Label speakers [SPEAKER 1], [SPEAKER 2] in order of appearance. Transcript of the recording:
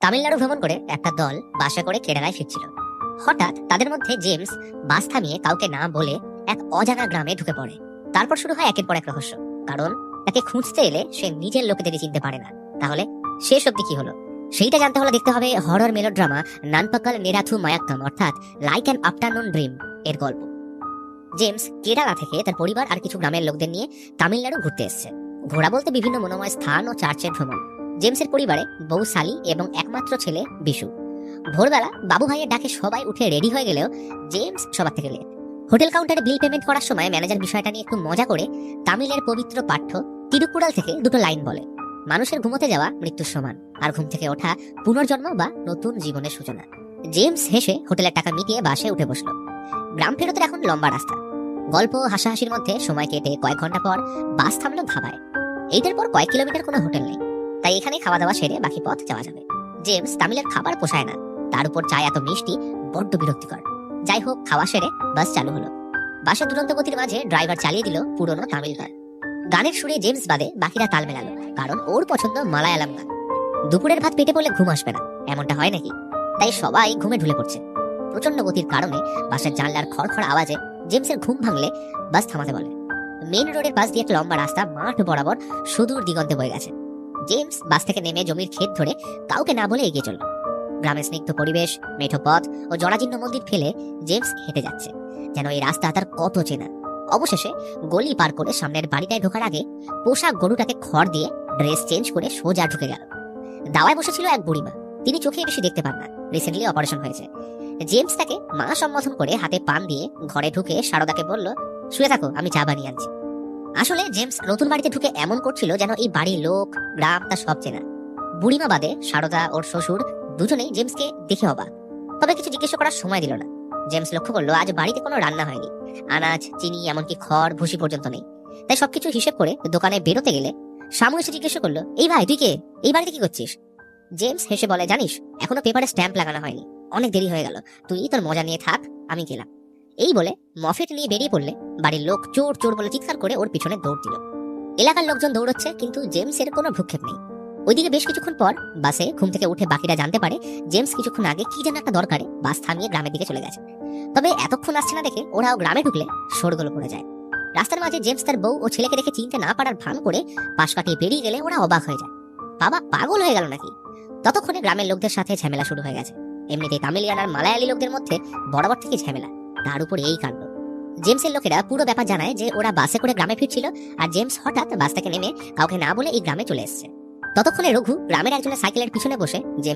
[SPEAKER 1] তামিলনাড়ু ভ্রমণ করে একটা দল বাসে করে কেরালায় ফিরছিল। হঠাৎ তাদের মধ্যে জেমস বাস থামিয়ে কাউকে না বলে এক অজানা গ্রামে ঢুকে পড়ে। তারপর শুরু হয় একের পর এক রহস্য। কারণ তাকে খুঁজতে এলে সে নিজের লোকেদেরই চিনতে পারে না। তাহলে শেষ অব্দি কি হলো সেইটা জানতে হলে দেখতে হবে হরর মেলোড্রামা নানপাকাল নেরাথু মায়াক্কাম অর্থাৎ লাইক অ্যান আফটারনুন ড্রিম এর গল্প। জেমস কেরালা থেকে তার পরিবার আর কিছু গ্রামের লোকদের নিয়ে তামিলনাড়ু ঘুরতে এসেছে। ঘোরা বলতে বিভিন্ন মনোময় স্থান ও চার্চের ভ্রমণ। জেমসের পরিবারে বউ সালি এবং একমাত্র ছেলে বিশু। ভোরবেলা বাবু ভাইয়ের ডাকে সবাই উঠে রেডি হয়ে গেলেও জেমস সবার থেকে লেট। হোটেল কাউন্টারে বিল পেমেন্ট করার সময় ম্যানেজার বিষয়টা নিয়ে একটু মজা করে তামিলের পবিত্র পাঠ্য তিরুকুড়াল থেকে দুটো লাইন বলে, মানুষের ঘুমোতে যাওয়া মৃত্যুর সমান, আর ঘুম থেকে ওঠা পুনর্জন্ম বা নতুন জীবনের সূচনা। জেমস হেসে হোটেলের টাকা মিটিয়ে বাসে উঠে বসলো। গ্রাম ফেরতের এখন লম্বা রাস্তা। গল্প হাসাহাসির মধ্যে সময় কেটে কয়েক ঘন্টা পর বাস থামলো ধাবায়। এইটার পর কয়েক কিলোমিটার কোনো হোটেল নেই, তাই এখানে খাওয়া দাওয়া সেরে বাকি পথ যাওয়া যাবে। জেমস তামিলের খাবার পোষায় না, তার উপর চায় এত মিষ্টি, বড্ড বিরক্তিকর। যাই হোক, খাওয়া সেরে বাস চালু হলো। বাসের দুরন্ত গতির মাঝে ড্রাইভার চালিয়ে দিল পুরনো তামিল গান। গানের সুরে জেমস বাদে বাকিরা তাল মেলালো, কারণ ওর পছন্দ মালায়ালাম গান। দুপুরের ভাত পেটে পড়লে ঘুম আসবে না, এমনটা হয় নাকি? তাই সবাই ঘুমে ঢুলে পড়ছে। প্রচন্ড গতির কারণে বাসের জানলার খড়খড় আওয়াজে জেমসের ঘুম ভাঙলে বাস থামাতে বলে। মেন রোডের পাশ দিয়ে একটা লম্বা রাস্তা মাঠ বরাবর সুদূর দিগন্তে বয়ে গেছে। জেমস বাস থেকে নেমে জমির ক্ষেত ধরে কাউকে না বলে এগিয়ে চলল। গ্রামের স্নিগ্ধ পরিবেশ, মেঠো পথ ও জরাজীর্ণ মন্দির ফেলে জেমস হেঁটে যাচ্ছে, যেন এই রাস্তা তার কত চেনা। অবশেষে গলি পার করে সামনের বাড়িটায় ঢোকার আগে পোষা গরুটাকে খড় দিয়ে ড্রেস চেঞ্জ করে সোজা ঢুকে গেল। দাওয়ায় বসেছিল এক বুড়িমা। তিনি চোখে বেশি দেখতে পান না, রিসেন্টলি অপারেশন হয়েছে। জেমস তাকে মা সম্বোধন করে হাতে পান দিয়ে ঘরে ঢুকে সারদাকে বলল, শুয়ে থাকো, আমি চা বানিয়ে আনছি। আসলে জেমস নতুন বাড়িতে ঢুকে এমন করছিল যেন এই বাড়ির লোক, গ্রাম তার সব চেনা। বুড়িমা বাদে সারদা ওর শ্বশুর দুজনেই জেমসকে দেখে অবাক, তবে কিছু জিজ্ঞেস করার সময় দিল না। জেমস লক্ষ্য করলো আজ বাড়িতে কোনো রান্না হয়নি। আনাজ, চিনি, এমনকি খড় ভুসি পর্যন্ত নেই। তাই সবকিছু হিসেব করে দোকানে বেরোতে গেলে শামু এসে জিজ্ঞেস করলো, এই ভাই তুই কে, এই বাড়িতে কি করছিস? জেমস হেসে বলে, জানিস এখনো পেপারে স্ট্যাম্প লাগানো হয়নি, অনেক দেরি হয়ে গেল, তুই তোর মজা নিয়ে থাক, আমি গেলাম। এই বলে মফেট নিয়ে বেরিয়ে পড়লে বাড়ির লোক চোর চোর বলে চিৎকার করে ওর পিছনে দৌড় দিল। এলাকার লোকজন দৌড়চ্ছে, কিন্তু জেমসের কোনো ভ্রুক্ষেপ নেই। ওইদিকে বেশ কিছুক্ষণ পর বাসে ঘুম থেকে উঠে বাকিরা জানতে পারে জেমস কিছুক্ষণ আগে কি যেন একটা দরকারে বাস থামিয়ে গ্রামের দিকে চলে গেছে। তবে এতক্ষণ আসছে না দেখে ওরাও গ্রামে ঢুকলে শোরগোল পড়ে যায়। রাস্তার মাঝে জেমস তার বউ ও ছেলেকে দেখে চিনতে না পারার ভান করে পাশ কাটিয়ে বেরিয়ে গেলে ওরা অবাক হয়ে যায়। বাবা পাগল হয়ে গেল নাকি? ততক্ষণে গ্রামের লোকদের সাথে ঝামেলা শুরু হয়ে গেছে। এমনিতেই তামিলিয়ান আর মালায়ালি লোকদের মধ্যে বরাবর থেকে ঝামেলা, তার উপর এই কাণ্ড। জেমসের লোকেরা পুরো ব্যাপার জানায় যে ওরা বাসে করে গ্রামে ফিরছিল, আর জেমস হঠাৎ বাস থেকে নেমে কাউকে না বলে এই গ্রামে চলে এসেছে। ততক্ষণে রঘু গ্রামের একজনের সাইকেলের পিছনে বসে